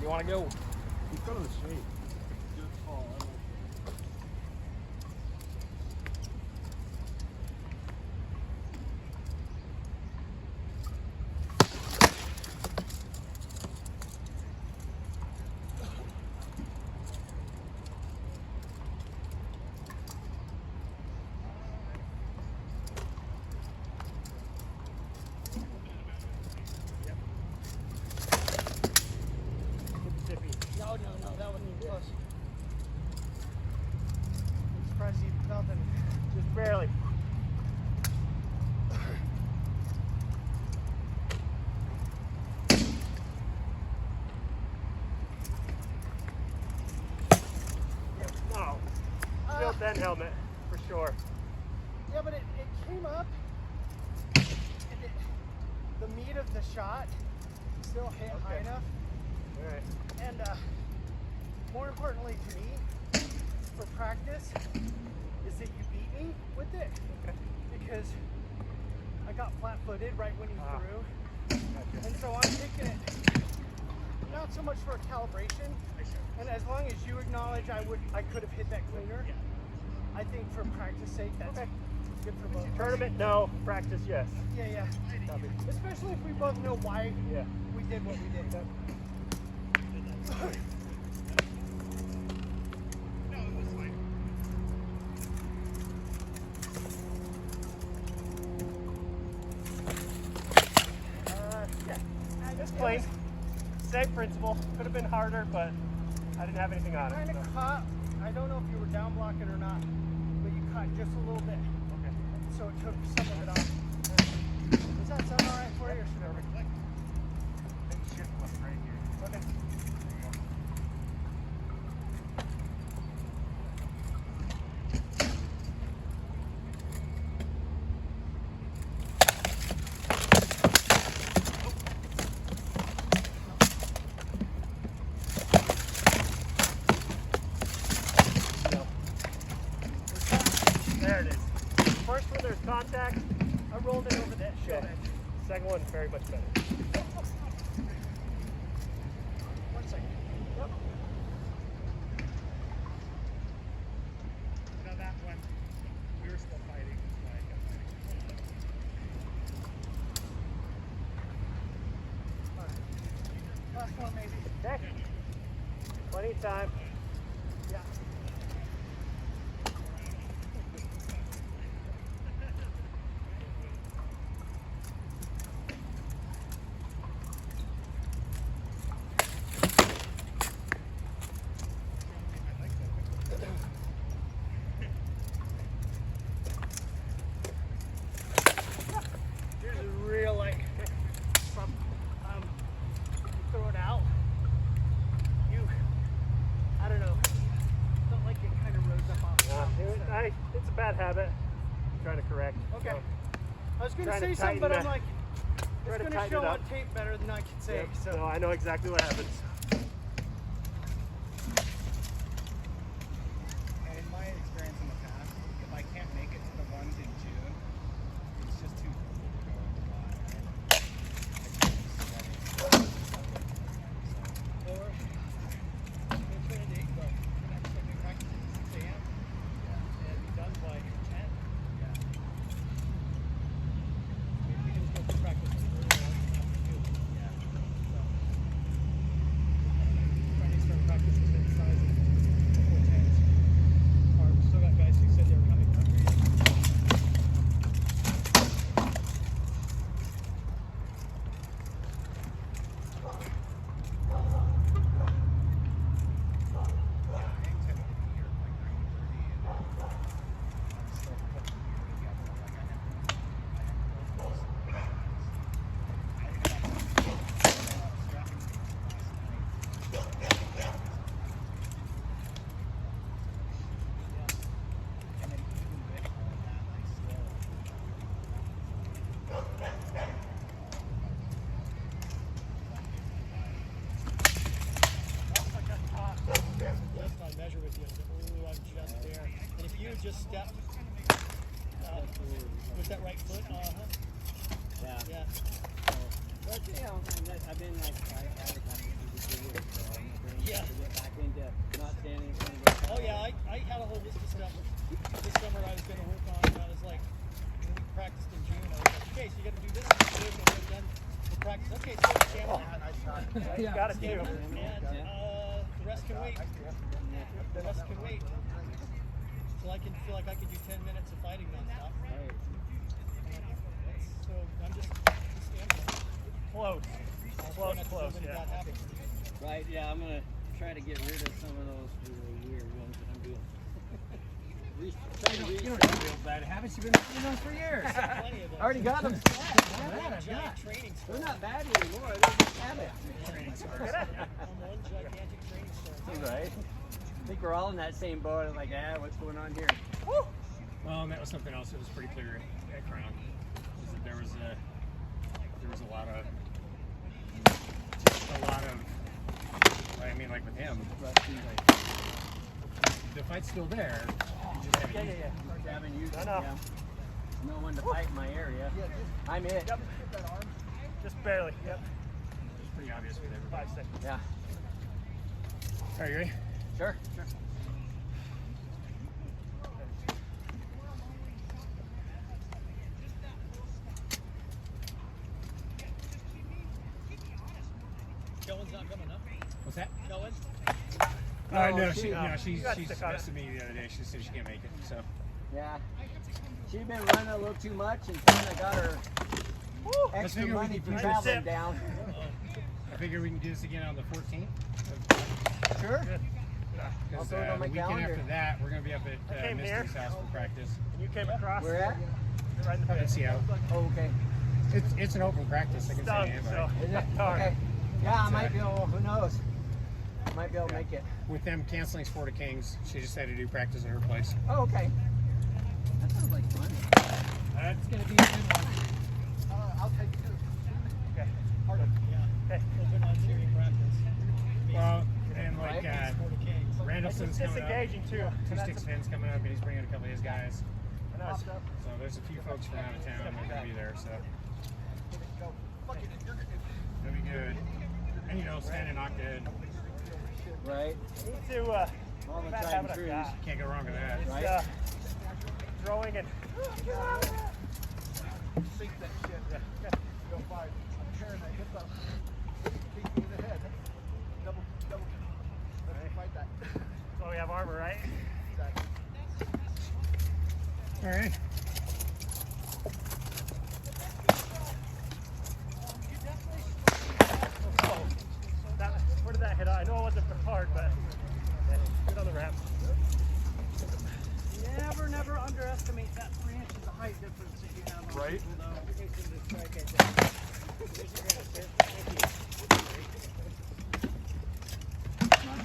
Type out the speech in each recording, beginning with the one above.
want to go? He's got on the shape. No, that wasn't even close. I'm surprised you felt it. Just barely. No. Still bent helmet, for sure. Yeah, but it came up, and the meat of the shot still hit high enough. All right. And more importantly to me, for practice, is that you beat me with it. Okay. Because I got flat-footed right when he threw. Gotcha. And so I'm taking it not so much for a calibration, and as long as you acknowledge I could have hit that cleaner, I think for practice sake that's good for both. Tournament, no. Practice, yes. Yeah. Copy. Especially if we both know why we did what we did. This plane, same principle. Could have been harder, but I didn't have anything on it. Kind of caught. I don't know if you were down blocking or not, but you caught just a little bit. Okay. So it took some of it off. Does that sound all right for you, or should I? Shift left right here. Okay. There it is. First one, there's contact. I rolled it over that show edge. Second one, very much better. 1 second. Yep. Now that one, we were still fighting. Last one, maybe. Okay. Plenty of time. Yeah. Here's a real, like, from, you throw it out, I don't know, felt like it kind of rose up off the top. It's a bad habit. I'm trying to correct. Okay. So, I was going to trying say to something, but I'm tighten like, try it's to going to tighten show it on up. tape better than I can say. Yep. So No, I know exactly what happens. In my experience in the past, if I can't make it to the ones in June, it's just too cold to go in July. or it's been a date, but next time we practice at 6 a.m. and be done by 10. Maybe we can just go to practice early in the afternoon. So, trying to start practice at the size before 10. We still got guys who said they were coming from measure with you. Ooh, I'm just there. And if you just step with that right foot, Yeah. yeah. But you know, I've been like, I had a company Yeah. To get back into not standing in front of the car. Oh yeah, I had a whole list of stuff this summer I was going to work on, and I was like, when we practiced in June, I was like, okay, so you got to do this, and we're done with practice. Okay, so camera. You got it too. And the rest can wait. The rest can wait. So I can feel like I could do 10 minutes of fighting nonstop. Right. So I'm just Close. Close, yeah. Right, yeah, I'm gonna try to get rid of some of those weird ones that I'm doing. You don't have real bad habits. You've been doing them for years. plenty of those. I already got them. Giant training They're store. not bad anymore. They're just habits. I'm one gigantic training store. Right. I think we're all in that same boat. It's like, what's going on here? Well, and that was something else that was pretty clear at Crown. Was that there was a lot of, I mean, like with him, like, the fight's still there. You just haven't used it. Yeah. No one to fight in my area. I'm it. Yep. Just barely. Yep. It's pretty obvious with everybody. 5 seconds. Yeah. All right, you ready? Sure. Kellen's not coming up. What's that? Kellen? No, she- she you got to she stick on it. messaged me the other day. She said she can't make it. So Yeah. She's been running a little too much and kind of got her extra figure we money could for do traveling this. down. I figure we can do this again on the 14th. Sure. Because throw it on the my weekend calendar. after that, we're going to be up I at came Misty's here. house for practice. You came across. Where at? Right in the Up in pit. Seattle. Oh, okay. It's an open practice. I can Stung, say anybody. so. Is it? Darn. Okay. Yeah, I might be able, who knows? Might be able to make it. With them canceling Sport of Kings, she just had to do practice at her place. Oh, okay. That sounds like fun. It's going to be a good one. I'll take two. Okay. Yeah. Okay. Open on series practice. Well, and like Right. Randallson's It's coming up. disengaging too. Two Sticks Finn's coming up, and he's bringing a couple of his guys. I know it's- So there's a few folks from out of town that are going to be there. So it'll be good. And you know, standing knocked dead. Right? Need to All the Matt tried and having a trues. guy. Can't go wrong with that. It's, Right. throwing and Sink that shit. Yeah. Go 5. I'm carrying that hip up. Keep me in the head. Double. Let me fight that. so we have armor, right? Exactly. All right. Oh, where did that hit? I know it wasn't hard, but good on the ramp. Never underestimate that 3 inches of height difference that you have on Right. people, though.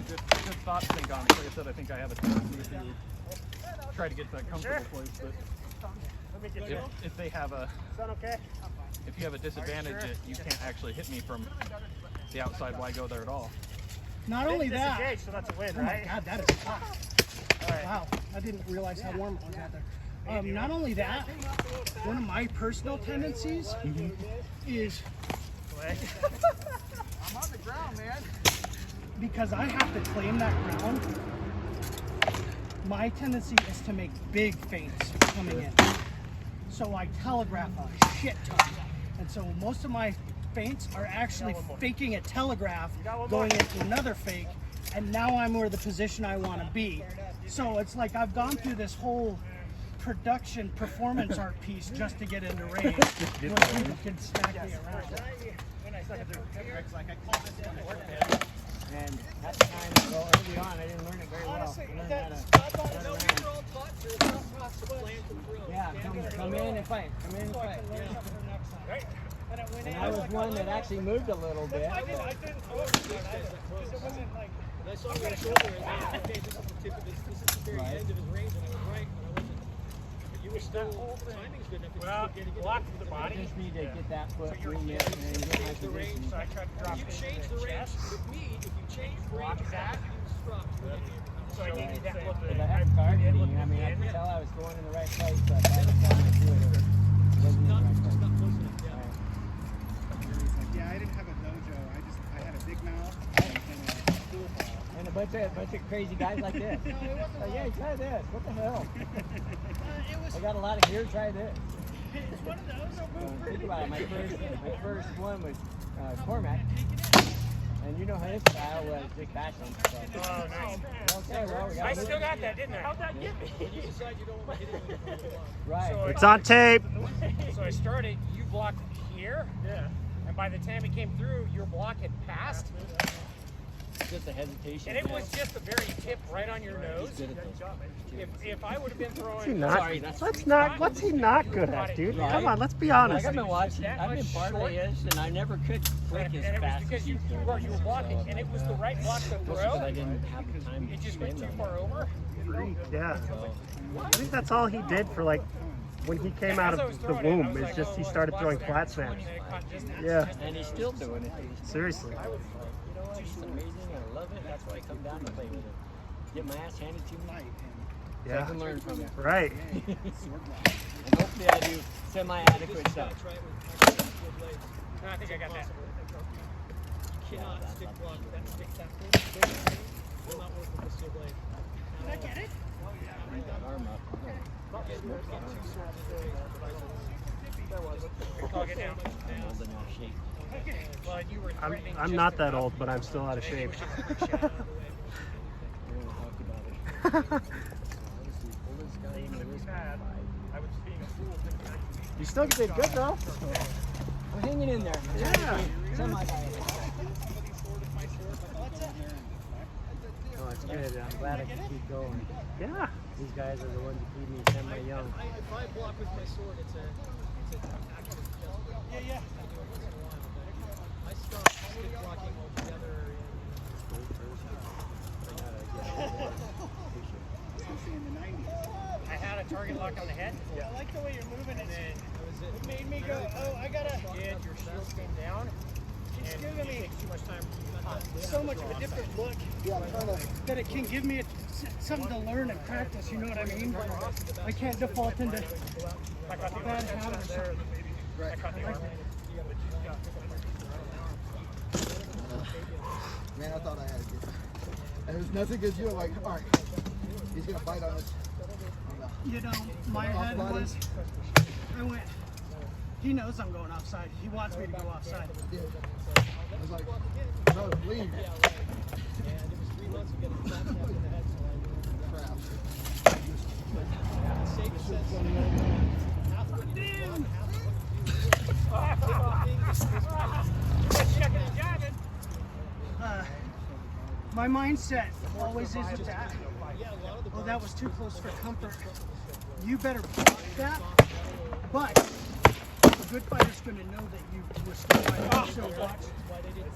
Good thought think on it. Like I said, I think I have a tendency to try to get to that comfortable Sure. place, but Let me get you. if they have a Sound okay? if you have a disadvantage, you can't actually hit me from the outside. Why go there at all? Not only that, Disengage, so that's a win, oh my right? God, that is hot. All right. Wow, I didn't realize how warm it was out there. Not only that, one of my personal tendencies is Leg. I'm on the ground, man. Because I have to claim that ground. My tendency is to make big feints coming in. So I telegraph a shit ton. And so most of my feints are actually faking a telegraph going into another fake. And now I'm where the position I want to be. So it's like I've gone through this whole production performance art piece just to get into range where people can smack me around. And at the time, well, early on, I didn't learn it very well. I learned how to run around. Yeah, come in and fight. Come in and fight. And I was one that actually moved a little bit. I saw that shoulder and I was like, okay, this is the tip of this is the very end of his range, and I was right, but I wasn't. But you were still, the timing's good enough. Well, block with the I body. just need to get that foot remit and then get my the range. position. So I tried to drop You it change into the the range chest. with me. If you change the range, that. you stop. So I needed that look. But I have targeting. I mean, I could tell I was going in the right place, but by the time I do it, it wasn't in the Not right place. close enough. Yeah. Right. Yeah, I didn't have a dojo. I had a big mouth and bunch of crazy guys like this. Like, yeah, try this. What the hell? I got a lot of gear. Try this. It's one of those. Think about it. My first one was Cormac. And you know his style was just bashing. So. Oh, nice. Okay, well, we got I still got that, didn't I? How'd that get me? When you decide you don't want to hit it with the line. Right. So It's on tape. So I started, you blocked here, Yeah. and by the time it came through, your block had passed, Just a hesitation. and it was just the very tip right on your nose. If I would have been What's he throwing, not? What's he not good at, dude? Come on, let's be honest. Like I've been watching. I've been parlayish, and I never could flick and as it was fast because as you were blocking, and it was the right block to Because throw. I didn't have the time It to just went spin too them. far over. Yeah. I think that's all he did for like when he came out As I was of the throwing it, I womb. was It's like, just oh, he well, started his throwing block's flat that snaps. point, and it caught just- Yeah. And he's still doing it. Seriously. You know what? It's amazing. I love it. That's why I come down to play with it. Get my ass handed to me. So I Yeah. can learn from it. Right. And hopefully I do semi-adequate stuff. Try it with steel blade. No, I think I got that. Cannot stick block that stick that full. Will not work with the steel blade. Did I get it? Bring that arm up. I'll get down. I'm old enough shape. Well, you were threatening I'm just not that enough. old, but I'm still out of shape. We haven't talked about it. Oldest guy in the list. I was being a fool thinking I could You still did good though. We're hanging in there. Yeah. Oh, it's good. I'm glad I can keep going. Yeah. These guys are the ones that keep me semi-young. If I block with my sword, it's actually Yeah. I stopped stick blocking altogether I had a target lock on the head. I like the way you're moving it. It Made me go, oh, I gotta. did, your shield came down. It's And giving it me takes too much time. so much of a different look that it can give me something to learn and practice. You know what I mean? I can't default into I got the bad habits. I caught the arm. Man, I thought I had it. And there's nothing against you. I'm like, all right, he's gonna bite on us. You know, my head was, I went, he knows I'm going offside. He wants me to go offside. I was like, no, leave. And it was 3 months of getting flat snapped in the head, so Crap. I safe sense half what you do block and half what you do. My mindset always is with that. Yeah, a lot of the Oh, that was too close for comfort. You better block that. But a good fighter's going to know that you were still fighting. So watch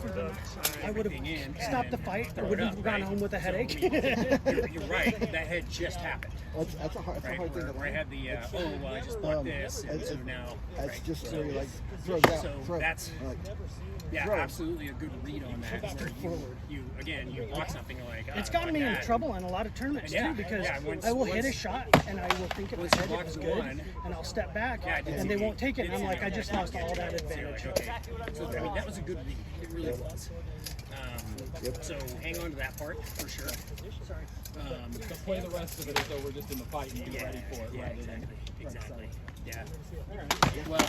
for the next time. I would have stopped the fight. I would have gone home with a headache. You're right. That had just happened. That's a hard Right, thing to where I learn. had the well, I just bought this, and so now. That's right. just so, where you like throws out. so throw. that's Like, yeah, throw. absolutely a good read on that. Where you again you block something like It's gotten me in trouble in a lot of tournaments Yeah, too because yeah, once- I will hit a once- shot and I will think it was once you head, it was block good, one- and I'll step back Yeah, I did and see they the- won't take it. And did I'm see like, the- I just lost all that So you're advantage. like, okay. So I mean that was a good read. It really was. So hang on to that part for sure. So play the rest of it as though we're just in the fight and be ready for it. Yeah, rather than- exactly. Yeah. Well,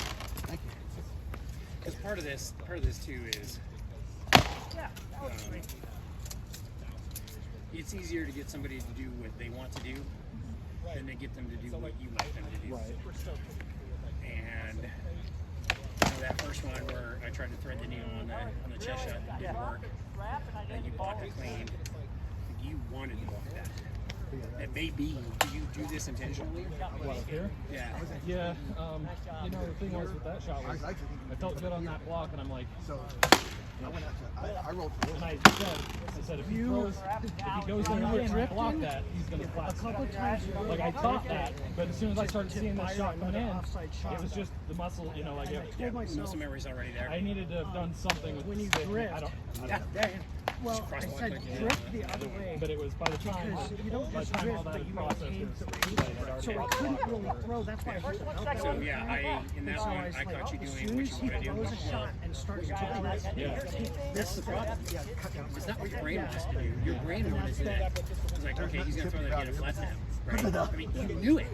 because part of this too is it's easier to get somebody to do what they want to do than to get them to do what you want them to do. And that first one where I tried to thread the needle on the chest shot that didn't work, and you blocked it clean. You wanted to block that. It may be. Do you do this intentionally? Well, here? Yeah. Yeah. You know, the thing was with that shot was I felt good on that block, and I'm like, So I went out to, I rolled to and the I said if he goes in and block that, he's gonna flat snap. Like I thought that, but as soon as I started seeing that shot come in, it was just the muscle, you know, like Told myself Muscle memory's already there. I needed to have done something with when you the stick. drift, I don't dang, Well, I crosswalk said like you did. drift the other way. But it was by the time, Because you don't by just the time all drift, that but you process maintain was the complete, I had already So I got couldn't blocked really over. throw. That's why I hurt the elbow. So yeah, in that So one, I was I like, caught you as doing soon what as you he want to do. throws a shot and starts to That's the problem. It's not what your brain wants to do. Your brain wanted that. It's like, okay, he's gonna throw that, get a flat snap, right? I mean, you knew it,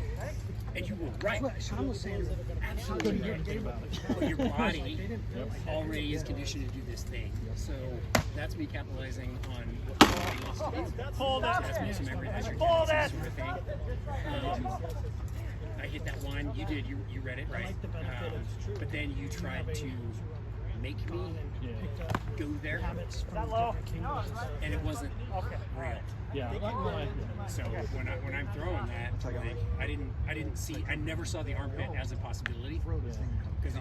and you were right. What Sean was saying. Absolutely right. But your body already is conditioned to do this thing. So that's me capitalizing on what your body wants to do. Hold it. That's muscle memory. That's your Hold tendencies sort of thing. I hit that one. You did. You read it right. But then you tried to make me go there, Is that low? and it wasn't real. Yeah. So when I'm throwing that, like I never saw the armpit as a possibility because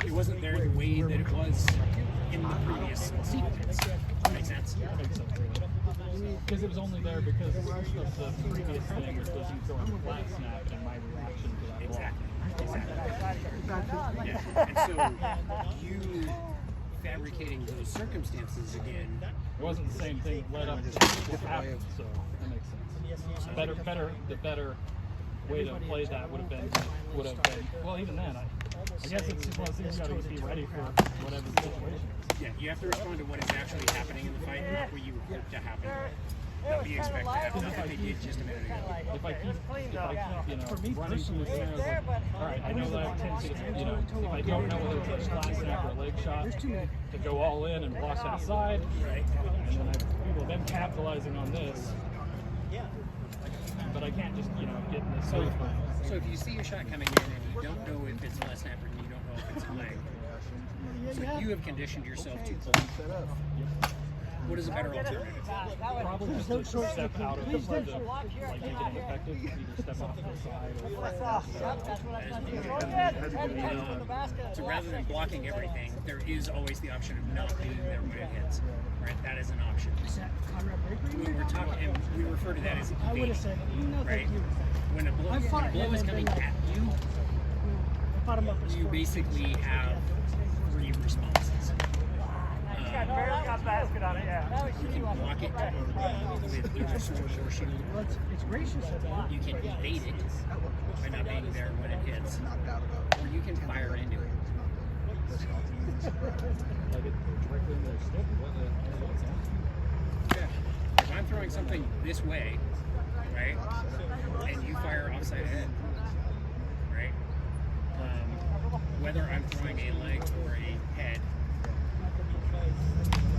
it wasn't there the way that it was in the previous sequence. Makes sense? That makes sense. Because it was only there because of the previous thing, which was you throwing a flat snap and my reaction to that block. Exactly. Yeah. And so you fabricating those circumstances again. It wasn't the same thing that led up to what happened, so that makes sense. The better way to play that would have been, well, even then, I guess it's one of those things you got to be ready for whatever the situation is. Yeah, you have to respond to what is actually happening in the fight, not what you hope to happen. Not what you expect to happen, not what they did just a minute ago. If I keep running through the scenarios like, all right, I know that I have a tendency to, if I don't know whether it's a flat snap or a leg shot, to go all in and block that side, and then people have been capitalizing on this, but I can't just, get in this. So if you see a shot coming in and you don't know if it's flat snap or you don't know if it's a leg, so you have conditioned yourself to pull. What is a better alternative? Probably just to step out of the like make it ineffective, either step off to the side or so rather than blocking everything, there is always the option of not being there when it hits. Right? That is an option. When we're talking, and we refer to that as evading, right? When a blow is coming at you, you basically have 3 responses. Got basket on it, yeah. You can block it with either sword or shield. It's gracious. You can evade it by not being there when it hits, or you can fire into it. like it directly in their stick. Yeah. If I'm throwing something this way, right, and you fire offside head, right, whether I'm throwing a leg or a head,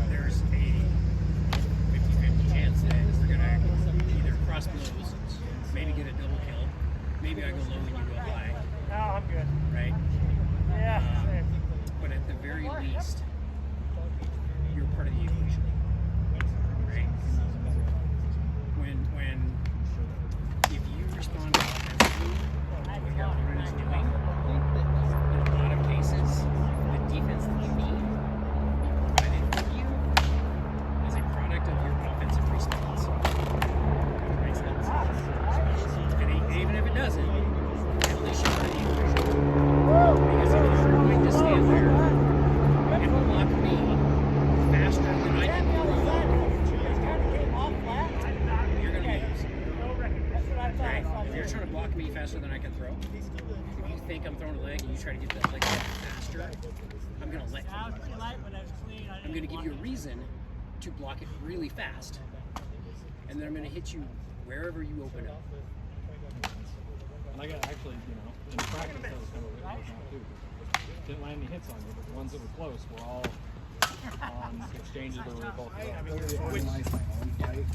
there's a 50-50 chance that we're going to either cross blows, maybe get a double kill, maybe I go low and you go high. No, I'm good. Right? Yeah, same. But at the very least, you're part of the equation. Right? If you respond to offensively, what your opponent is doing, in a lot of cases, the defense that you need provided for you is a product of your offensive response. Makes sense? And even if it doesn't, at least you're part of the equation. Because if you're going to stand there and block me faster than I can throw, you're going to lose. Right? If you're trying to block me faster than I can throw, if you think I'm throwing a leg and you try to get that leg faster, I'm going to let you. I'm going to give you a reason to block it really fast, and then I'm going to hit you wherever you open up. And I got actually, in practice that was kind of what it was now too. Didn't land any hits on you, but the ones that were close were all on exchanges where we were both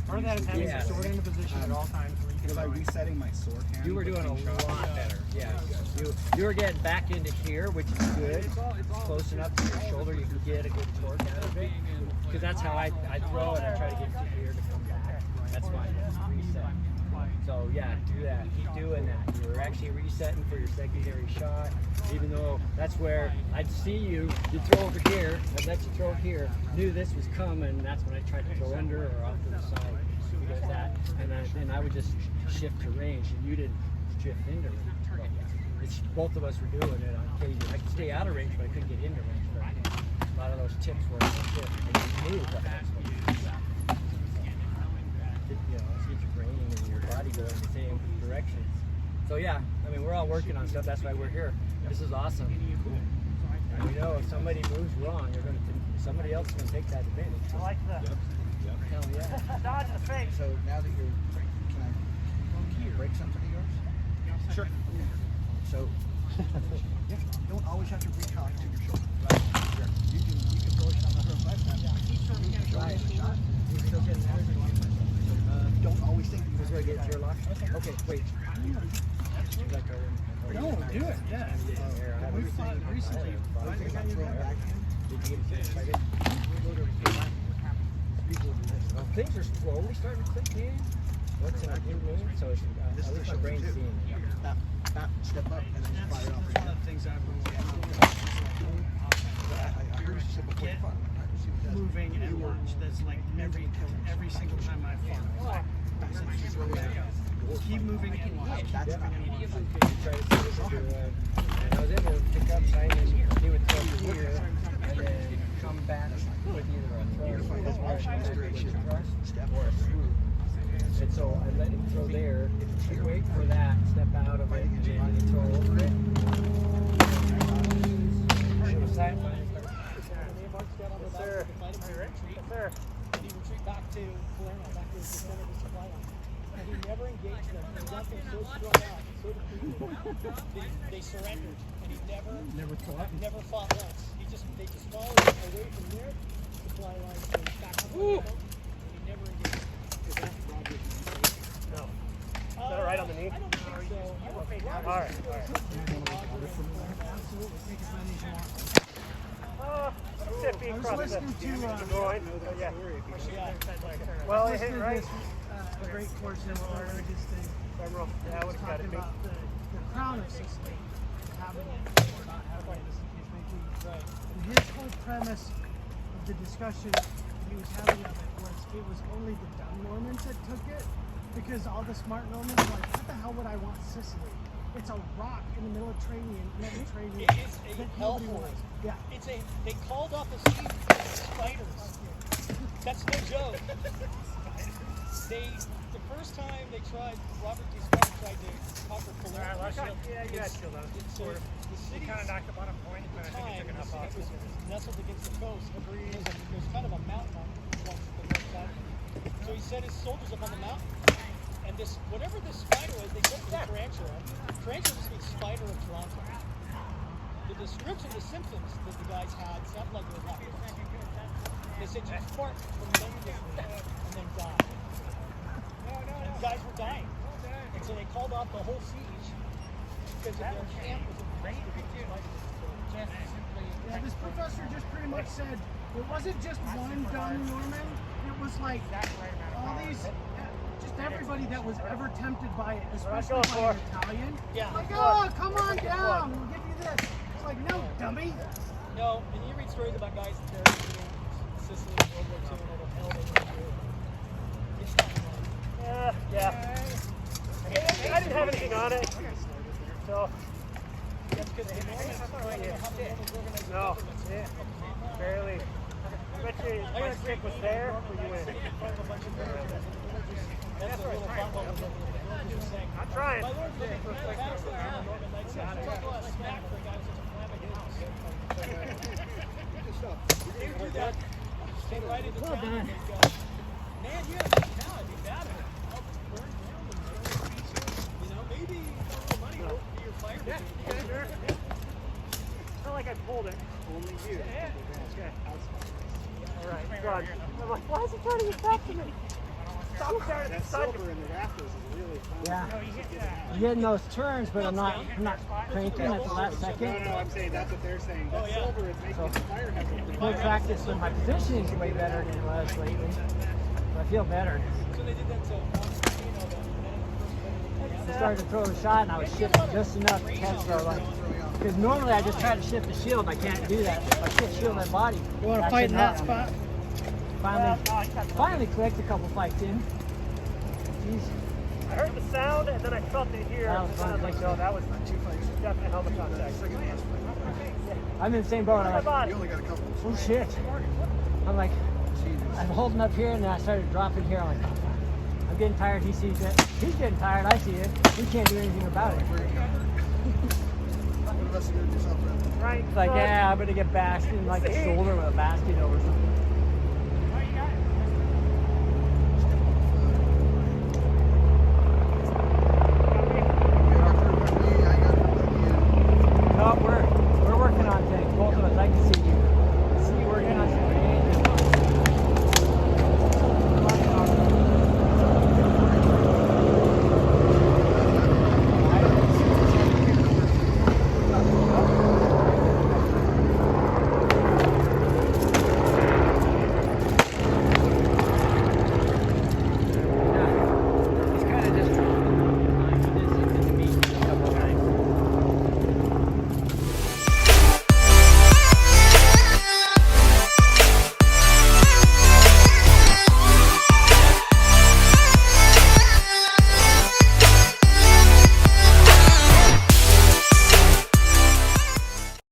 Part of that is having the sword in a position at all times where you Was I resetting my sword hand? You were doing a lot better. Yeah. You were getting back into here, which is good. Close enough to your shoulder, you can get a good torque out of it. Because that's how I throw it. I try to get to here to come back. That's my reset. So yeah, do that. Keep doing that. You're actually resetting for your secondary shot. Even though that's where I'd see you throw over here. I'd let you throw here. Knew this was coming. That's when I tried to throw under or off to the side. Because that, and then I would just shift to range, and you didn't shift into range. Both of us were doing it on occasion. I could stay out of range, but I couldn't get into range. lot of those tips were on the tip, and you knew what that was going to be. You know, get your brain and your body going the same direction. So yeah, I mean, we're all working on stuff. That's why we're here. This is awesome. And you know, if somebody moves wrong, somebody else is going to take that advantage. I like the Hell yeah. dodge in the face. So now that you're, can I break something of yours? Sure. So, yeah, you don't always have to recock to your shoulder. Right. Sure. You can throw a shot on her 5 times. Move your shoulder in the shot. You're still getting there? Don't always think that This is where I get your lock? Okay, wait. No, do it, yeah. We fought recently. Did you get it excited? Well, things are slowly starting to click in. What's in our new moon? So it's, at least my brain's seeing it. Back, step up, and then just fire off. One of the things I've been I heard you say before you fought. moving and watch. That's like every single time I fought. Keep moving and watch. That's not Try to see what you're, and I was able to pick up sign and do it from here, and then come back with either a throw or a swoop. And so I let him throw there, wait for that, step out of it, and then throw over it. It was that. Yes, sir. Yes, sir. And he retreat back to Palermo, back to the center of the supply line. And he never engaged them. He got them so strung out, so depleted. They surrendered. And he never fought once. They just followed away from their supply line and back to Palermo. And he never engaged. No. Is that all right on the knee? I don't think so. All right. Mississippi across listening to, the groin. So, yeah. Well, it hit right. A great course in Florida. Femoral. Yeah, I would have got Talking it. about the crown of Sicily, having it or not having it, as the case may be. Right. And his whole premise of the discussion he was having of it was only the dumb Normans that took it, because all the smart Normans were like, what the hell would I want Sicily? It's a rock in the Mediterranean It is a that nobody hellhole. wants. Yeah. They called off a sea spiders. That's no joke. The first time they tried, Robert D. Scott tried to conquer Palermo. Yeah, you got shield on. The city Kind of knocked up on a point, but I think it took enough off. was nestled against the coast. There's kind of a mountain on the north side. So he set his soldiers up on the mountain, and whatever this spider was, they took the tarantula. Tarantula just means spider of Toronto. The description, the symptoms that the guys had sounded like they were having. They said you fart tremendously and then die. And the guys were dying. And so they called off the whole siege because of their camp was infested with spiders. Yeah, this professor just pretty much said it wasn't just one dumb Norman. It was like all these, just everybody that was ever tempted by it, especially by an Italian. Yeah. Like, oh, come on down, we'll give you this. It's like, no, dummy. No, and you read stories about guys that they're in Sicily in World War II and all the hell they went through. It's not fun. Yeah. I didn't have anything on it. So, That's because the Normans how the Normans organized no. governments. Yeah. Barely. I bet you my stick was there when you went. That's a little fun one. I'm trying. My lord, that's what happened. Norman Knights said, "You talk a lot of smack for a guy with such a flammable house." They would do that. Take right into town and they'd go, "Man, you have a talent. Be bad at it. I'll burn down the you know, maybe a little money will be your fire brigade." Sure. It's not like I pulled it. Only you. Yeah. Okay. All right, done. I'm like, why is he trying to get back to me? Stop starting to silver in the rafters is really fun. Yeah. I'm getting those turns, but I'm not cranking at the last second. No, I'm saying that's what they're saying. Oh, yeah. Silver is making the fire hazard. Good practice, and my positioning is way better than it was lately. So I feel better. So they did that to Artemisia SCA. I started to throw the shot, and I was shifting just enough to catch the like. Because normally I just try to shift the shield, I can't do that. If I shift shield my body. You want to fight in that spot? Finally clicked a couple fights in. Jeez. I heard the sound and then I felt it here. That was And fun. I was like, no, that was definitely helmet contact. I'm in the same boat. I'm like, You only got a couple. oh shit. I'm like, I'm holding up here and then I started dropping here. I'm like, I'm getting tired. He sees it. He's getting tired. I see it. He can't do anything about it. What the rest of you do something? Right. It's like, yeah, I'm gonna get bashed in like the shoulder with a basket over something.